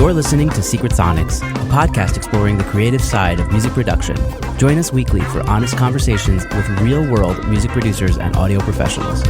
You're listening to Secret Sonics, a podcast exploring the creative side of music production. Join us weekly for honest conversations with real-world music producers and audio professionals.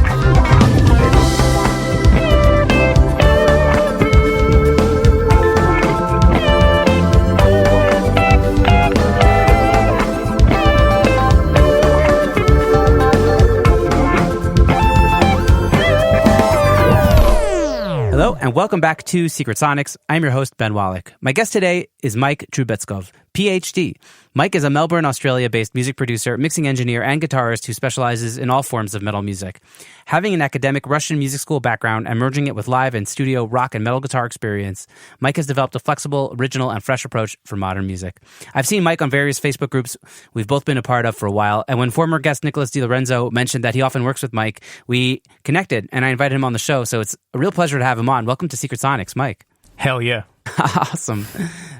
Hello, and welcome back to Secret Sonics. I'm your host, Ben Wallach. My guest today is Mike Trubetskov, PhD. Mike is a Melbourne, Australia-based music producer, mixing engineer, and guitarist who specializes in all forms of metal music. Having an academic Russian music school background and merging it with live and studio rock and metal guitar experience, Mike has developed a flexible, original, and fresh approach for modern music. I've seen Mike on various Facebook groups we've both been a part of for a while, and when former guest Nicholas DiLorenzo mentioned that he often works with Mike, we connected, and I invited him on the show, so it's a real pleasure to have him on. Welcome to Secret Sonics, Mike. Hell yeah. Awesome.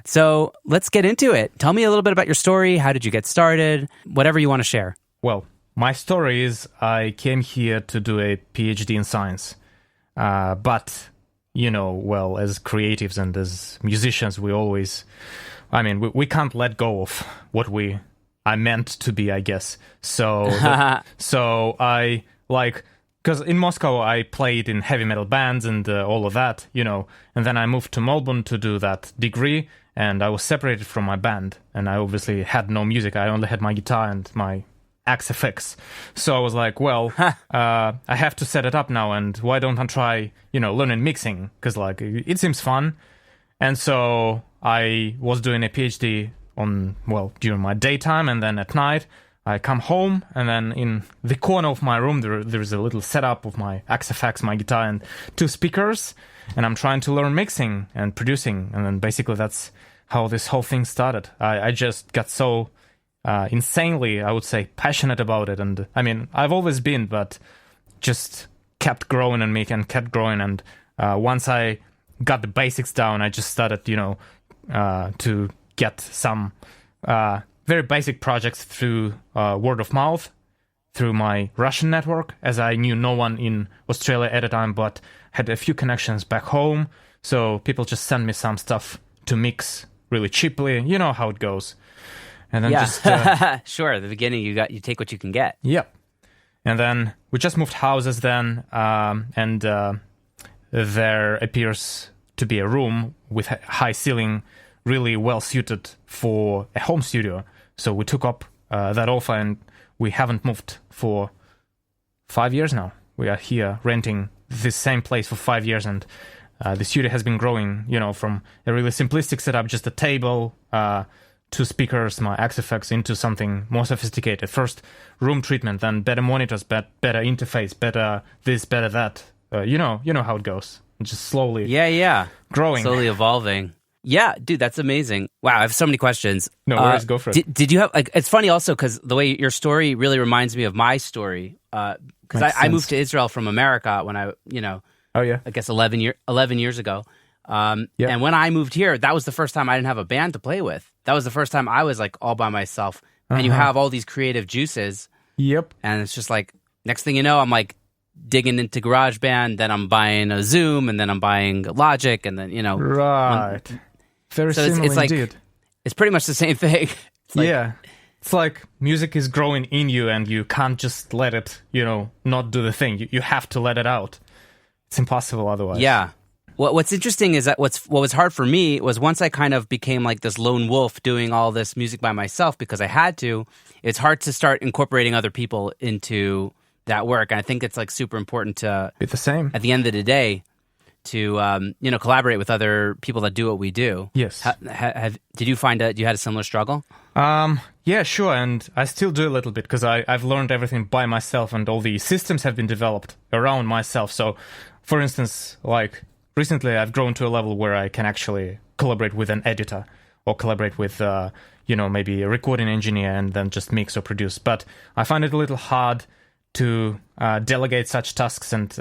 So let's get into it. Tell me a little bit about your story. How did you get started? Whatever you want to share. Well, my story is I came here to do a PhD in science. But, you know, well, as creatives and as musicians, we always, we can't let go of what we are meant to be, I guess. So I because in Moscow, I played in heavy metal bands and all of that, you know, and then I moved to Melbourne to do that degree, and I was separated from my band, and I obviously had no music. I only had my guitar and my XFX. So I was like, well, I have to set it up now, and why don't I try, learning mixing? Because, it seems fun. And so I was doing a PhD during my daytime, and then at night, I come home, and then in the corner of my room, there's a little setup of my XFX, my guitar, and 2 speakers, and I'm trying to learn mixing and producing, and then basically that's how this whole thing started. I just got so insanely, I would say, passionate about it, and I've always been, but just kept growing on me and kept growing, and once I got the basics down, I just started, to get some very basic projects through word of mouth, through my Russian network, as I knew no one in Australia at the time, but had a few connections back home. So people just send me some stuff to mix really cheaply. You know how it goes. And then Sure. At the beginning, you take what you can get. Yep. And then we just moved houses then, and there appears to be a room with a high ceiling, really well suited for a home studio. So we took up that offer, and we haven't moved for 5 years now. We are here renting this same place for 5 years, and the studio has been growing, from a really simplistic setup, just a table, 2 speakers, my XFX, into something more sophisticated. First, room treatment, then better monitors, better interface, better this, better that. You know how it goes. Just slowly growing. Slowly evolving. Yeah, dude, that's amazing. Wow, I have so many questions. No worries, go for it. Did you have, it's funny also because the way your story really reminds me of my story. Because I moved to Israel from America when I guess 11 years ago. And when I moved here, that was the first time I didn't have a band to play with. That was the first time I was all by myself. And you have all these creative juices. Yep. And it's just next thing you know, I'm digging into GarageBand, then I'm buying a Zoom, and then I'm buying Logic, and then, Right. Very similar indeed. It's pretty much the same thing. It's like music is growing in you, and you can't just let it, not do the thing. You have to let it out. It's impossible otherwise. Yeah. What's interesting is that what was hard for me was once I kind of became this lone wolf doing all this music by myself because I had to, it's hard to start incorporating other people into that work. And I think it's super important to be the same at the end of the day to collaborate with other people that do what we do. Yes. Did you find that you had a similar struggle? Yeah, sure, and I still do a little bit because I've learned everything by myself, and all the systems have been developed around myself. So, for instance, recently I've grown to a level where I can actually collaborate with an editor or collaborate with maybe a recording engineer and then just mix or produce. But I find it a little hard to delegate such tasks, and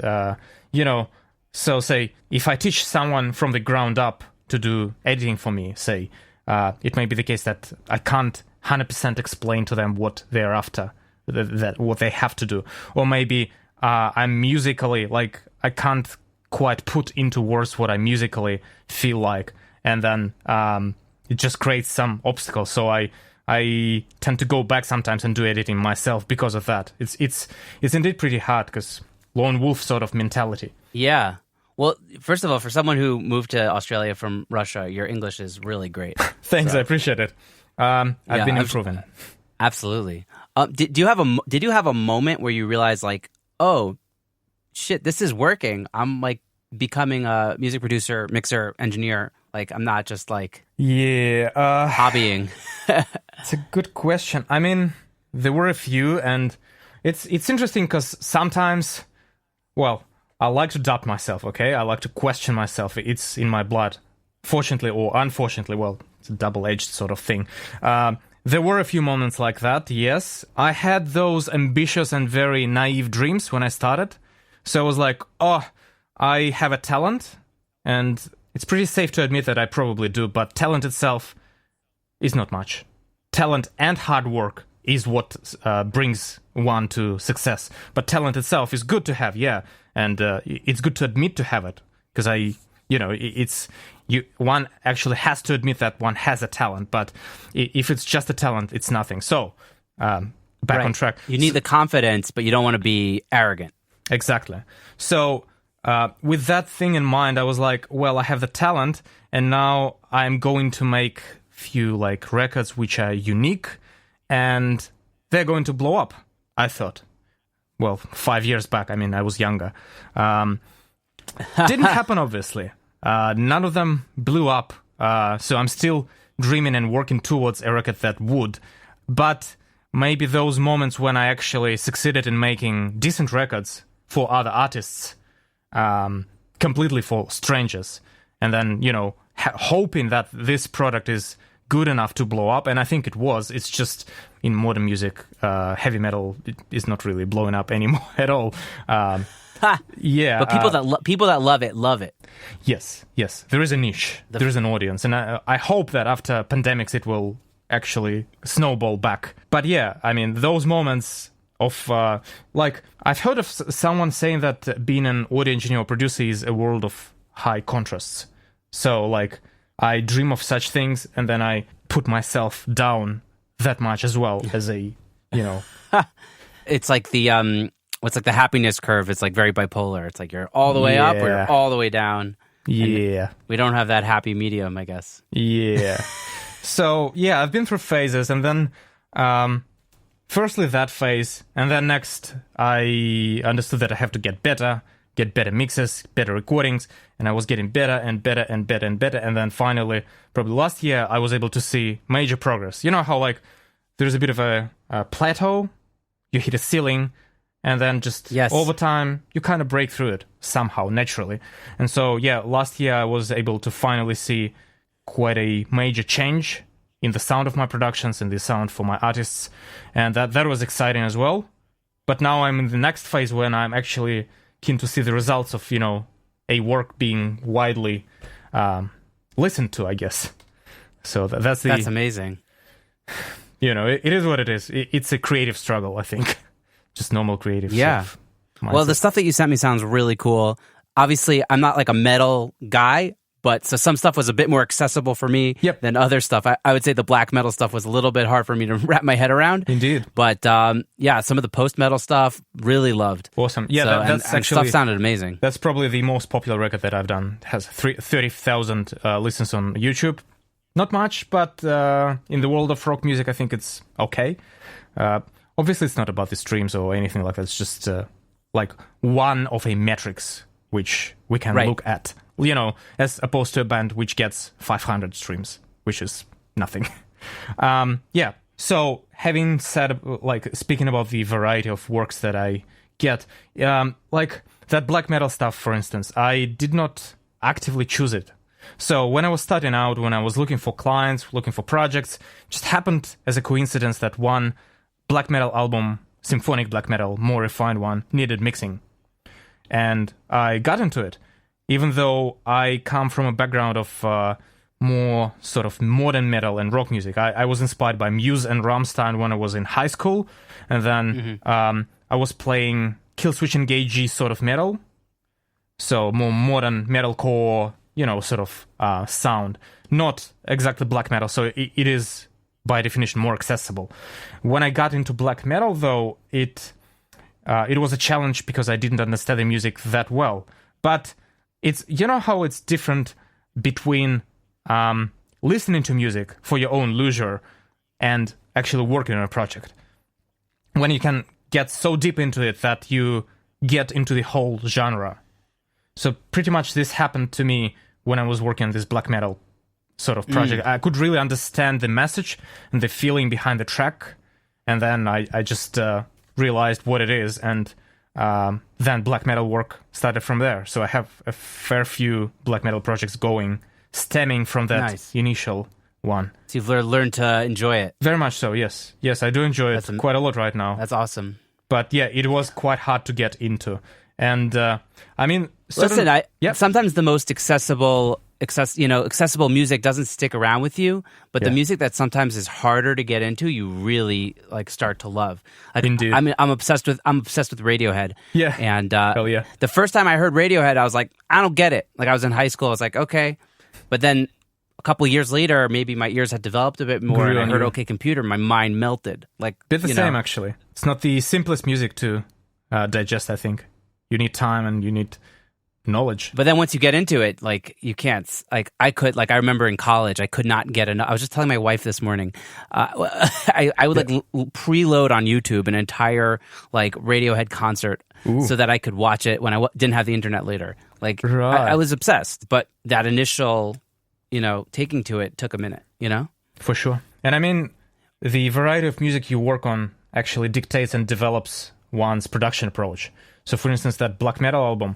so say if I teach someone from the ground up to do editing for me, say it may be the case that I can't 100% explain to them what they're after, what they have to do, or maybe I'm musically I can't quite put into words what I musically feel like, and then it just creates some obstacles. So I tend to go back sometimes and do editing myself because of that. It's indeed pretty hard because lone wolf sort of mentality. Yeah. Well, first of all, for someone who moved to Australia from Russia, your English is really great. Thanks, I appreciate it. I've been improving. Absolutely. Did you have a moment where you realized like, oh, shit, this is working? I'm like becoming a music producer, mixer, engineer. Like I'm not just like hobbying. It's a good question. I mean, there were a few, and it's interesting because sometimes, well, I like to doubt myself, okay? I like to question myself. It's in my blood. Fortunately or unfortunately, well, it's a double-edged sort of thing. There were a few moments like that, yes. I had those ambitious and very naive dreams when I started. So I was like, oh, I have a talent, and it's pretty safe to admit that I probably do, but talent itself is not much. Talent and hard work is what brings one to success. But talent itself is good to have, yeah. And it's good to admit to have it, because one actually has to admit that one has a talent. But if it's just a talent, it's nothing. So back on track. You need the confidence, but you don't want to be arrogant. Exactly. So with that thing in mind, I was like, well, I have the talent, and now I'm going to make few like records which are unique, and they're going to blow up, I thought. Well, 5 years back, I mean, I was younger. Didn't happen, obviously. None of them blew up. So I'm still dreaming and working towards a record that would. But maybe those moments when I actually succeeded in making decent records for other artists, completely for strangers, and then, hoping that this product is good enough to blow up, and I think it was. It's just in modern music, heavy metal is not really blowing up anymore at all. Yeah, but people that love it. Yes, there is a niche, there is an audience, and I hope that after pandemics it will actually snowball back. But yeah, I mean, those moments of like I've heard of someone saying that being an audio engineer or producer is a world of high contrasts. So like I dream of such things, and then I put myself down that much as well as a, It's like the what's like the happiness curve. It's like very bipolar. It's like you're all the way up or you're all the way down. Yeah. And we don't have that happy medium, I guess. Yeah. So yeah, I've been through phases, and then firstly that phase, and then next I understood that I have to get better mixes, better recordings, and I was getting better and better and better and better, and then finally, probably last year, I was able to see major progress. You know how like there's a bit of a plateau, you hit a ceiling, and then just over time, you kind of break through it somehow, naturally. And so, yeah, last year I was able to finally see quite a major change in the sound of my productions and the sound for my artists, and that was exciting as well. But now I'm in the next phase when I'm actually keen to see the results of, a work being widely listened to, I guess. So that's amazing. It is what it is. It's a creative struggle, I think. Just normal creative stuff. Well, the stuff that you sent me sounds really cool. Obviously, I'm not like a metal guy, but so some stuff was a bit more accessible for me than other stuff. I would say the black metal stuff was a little bit hard for me to wrap my head around. Indeed. But some of the post-metal stuff, really loved. Awesome. Yeah, that's actually... stuff sounded amazing. That's probably the most popular record that I've done. It has 30,000 listens on YouTube. Not much, but in the world of rock music, I think it's okay. Obviously, it's not about the streams or anything like that. It's just like one of a metrics which we can look at. As opposed to a band which gets 500 streams, which is nothing. So having said, like, speaking about the variety of works that I get, like that black metal stuff, for instance, I did not actively choose it. So when I was starting out, when I was looking for clients, looking for projects, just happened as a coincidence that one black metal album, symphonic black metal, more refined one, needed mixing. And I got into it. Even though I come from a background of more sort of modern metal and rock music. I was inspired by Muse and Rammstein when I was in high school. And then I was playing Killswitch Engage sort of metal. So more modern metalcore, sort of sound. Not exactly black metal, so it is by definition more accessible. When I got into black metal, though, it was a challenge because I didn't understand the music that well. But it's how it's different between listening to music for your own leisure and actually working on a project. When you can get so deep into it that you get into the whole genre. So pretty much this happened to me when I was working on this black metal sort of project. I could really understand the message and the feeling behind the track, and then I just realized what it is, and then black metal work started from there. So I have a fair few black metal projects going, stemming from that initial one. So you've learned to enjoy it. Very much so, yes. Yes, I do enjoy it quite a lot right now. That's awesome. But yeah, it was quite hard to get into. And I mean... sometimes the most accessible music doesn't stick around with you, but the music that sometimes is harder to get into, you really start to love. Indeed. I mean, I'm obsessed with Radiohead. Yeah. And hell yeah. The first time I heard Radiohead, I was like, I don't get it. I was in high school, I was like, okay. But then a couple of years later, maybe my ears had developed a bit more, and I heard OK Computer, my mind melted. Bit the same, actually. It's not the simplest music to digest, I think. You need time and you need knowledge. But then once you get into it, you can't. I remember in college, I could not get enough. I was just telling my wife this morning, I would preload on YouTube an entire Radiohead concert so that I could watch it when I didn't have the internet later. I was obsessed, but that initial, taking to it took a minute, For sure. And I mean, the variety of music you work on actually dictates and develops one's production approach. So, for instance, that black metal album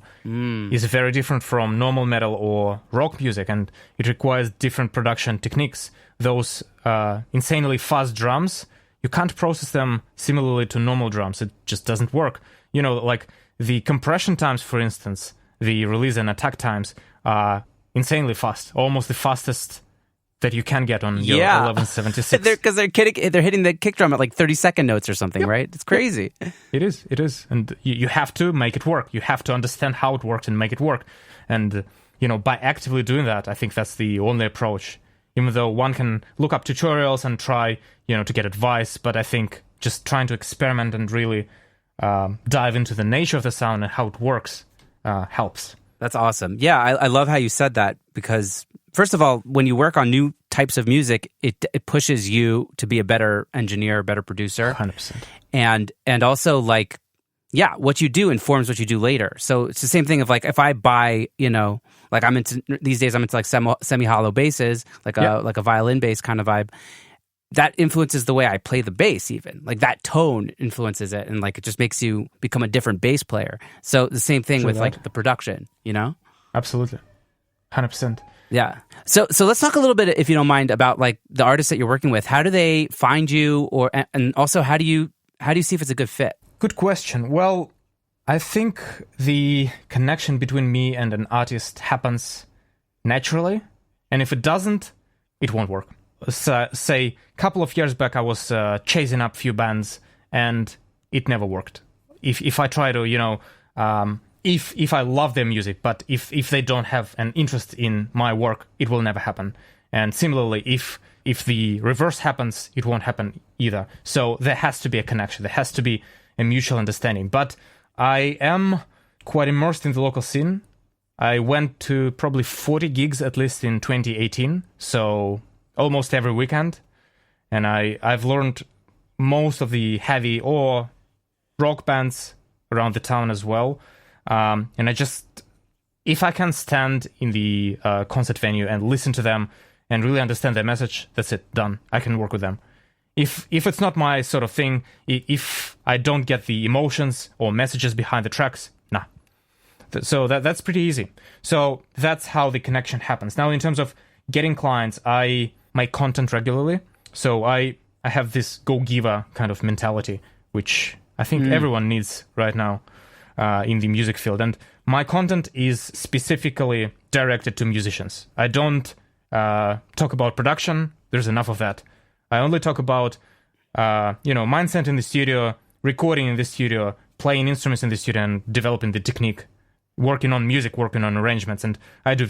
is very different from normal metal or rock music, and it requires different production techniques. Those insanely fast drums, you can't process them similarly to normal drums. It just doesn't work. The compression times, for instance, the release and attack times are insanely fast, almost the fastest that you can get on your 1176. Because they're hitting the kick drum at 30-second notes or something, right? It's crazy. It is. And you have to make it work. You have to understand how it works and make it work. And, by actively doing that, I think that's the only approach. Even though one can look up tutorials and try, to get advice, but I think just trying to experiment and really dive into the nature of the sound and how it works helps. That's awesome. Yeah, I love how you said that because... First of all, when you work on new types of music, it pushes you to be a better engineer, a better producer. 100%. And also, what you do informs what you do later. So it's the same thing of if I buy, I'm into these days, I'm into semi-hollow basses, a violin bass kind of vibe. That influences the way I play the bass even. That tone influences it, and it just makes you become a different bass player. So the same thing with the production, Absolutely. 100%. Yeah. So let's talk a little bit, if you don't mind, about the artists that you're working with. How do they find you, and also how do you see if it's a good fit? Good question. Well, I think the connection between me and an artist happens naturally, and if it doesn't, it won't work. So, say a couple of years back, I was chasing up a few bands, and it never worked. If I try to, If I love their music, but if they don't have an interest in my work, it will never happen. And similarly, if the reverse happens, it won't happen either. So there has to be a connection. There has to be a mutual understanding. But I am quite immersed in the local scene. I went to probably 40 gigs at least in 2018, so almost every weekend. And I've learned most of the heavy or rock bands around the town as well. And if I can stand in the concert venue and listen to them and really understand their message, that's it, done. I can work with them. If it's not my sort of thing, if I don't get the emotions or messages behind the tracks, nah. So that's pretty easy. So that's how the connection happens. Now, in terms of getting clients, I make content regularly. So I have this go-giver kind of mentality, which I think everyone needs right now. In the music field, and my content is specifically directed to musicians. I don't talk about production. There's enough of that. I only talk about mindset in the studio, recording in the studio, playing instruments in the studio, and developing the technique, working on music, working on arrangements. And I do